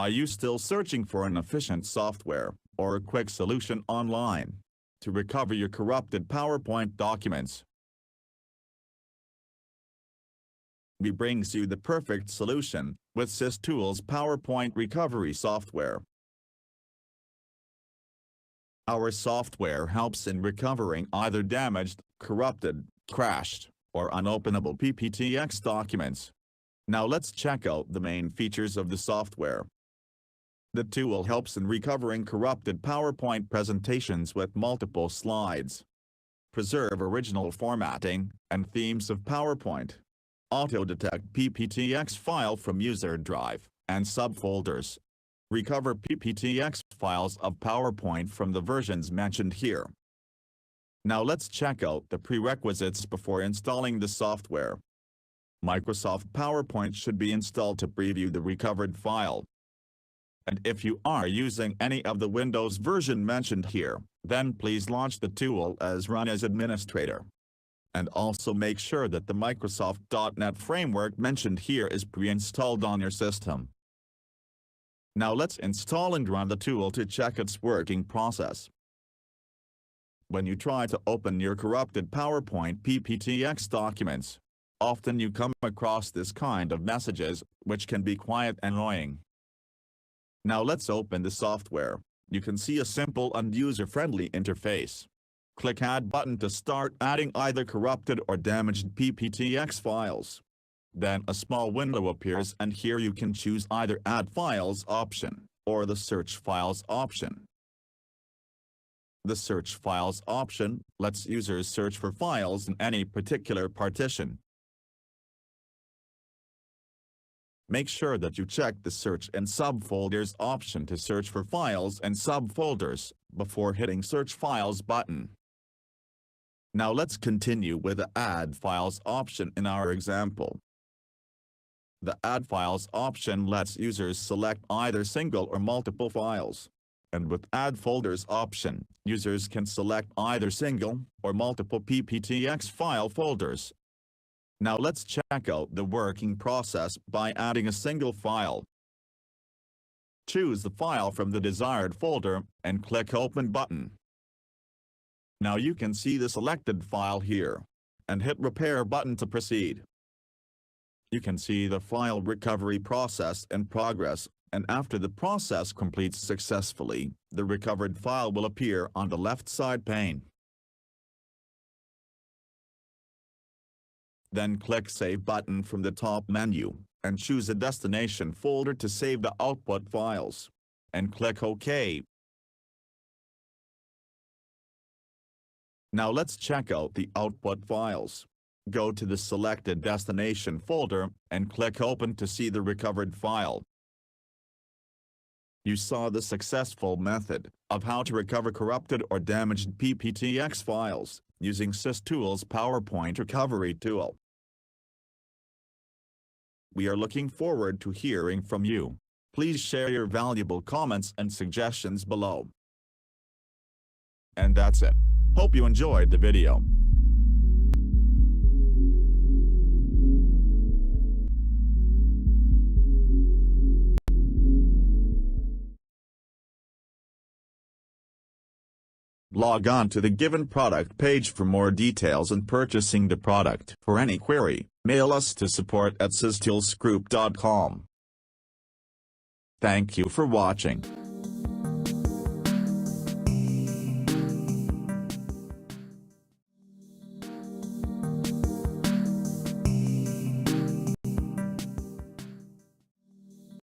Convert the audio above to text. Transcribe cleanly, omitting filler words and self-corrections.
Are you still searching for an efficient software, or a quick solution online, to recover your corrupted PowerPoint documents? We brings you the perfect solution, with SysTools PowerPoint Recovery Software. Our software helps in recovering either damaged, corrupted, crashed, or unopenable PPTX documents. Now let's check out the main features of the software. The tool helps in recovering corrupted PowerPoint presentations with multiple slides. Preserve original formatting and themes of PowerPoint. Auto-detect PPTX file from user drive and subfolders. Recover PPTX files of PowerPoint from the versions mentioned here. Now let's check out the prerequisites before installing the software. Microsoft PowerPoint should be installed to preview the recovered file. And if you are using any of the Windows version mentioned here, then please launch the tool as Run as Administrator. And also make sure that the Microsoft.NET framework mentioned here is pre-installed on your system. Now let's install and run the tool to check its working process. When you try to open your corrupted PowerPoint PPTX documents, often you come across this kind of messages, which can be quite annoying. Now let's open the software. You can see a simple and user-friendly interface. Click Add button to start adding either corrupted or damaged PPTX files. Then a small window appears and here you can choose either Add Files option, or the Search Files option. The Search Files option lets users search for files in any particular partition. Make sure that you check the Search and Subfolders option to search for files and subfolders, before hitting Search Files button. Now let's continue with the Add Files option in our example. The Add Files option lets users select either single or multiple files. And with Add Folders option, users can select either single or multiple PPTX file folders. Now let's check out the working process by adding a single file. Choose the file from the desired folder and click Open button. Now you can see the selected file here, and hit Repair button to proceed. You can see the file recovery process in progress, and after the process completes successfully, the recovered file will appear on the left side pane. Then click Save button from the top menu, and choose a destination folder to save the output files. And click OK. Now let's check out the output files. Go to the selected destination folder, and click Open to see the recovered file. You saw the successful method of how to recover corrupted or damaged PPTX files, using SysTools PowerPoint Recovery Tool. We are looking forward to hearing from you. Please share your valuable comments and suggestions below. And that's it. Hope you enjoyed the video. Log on to the given product page for more details and purchasing the product. For any query, mail us to support@systoolsgroup.com. Thank you for watching.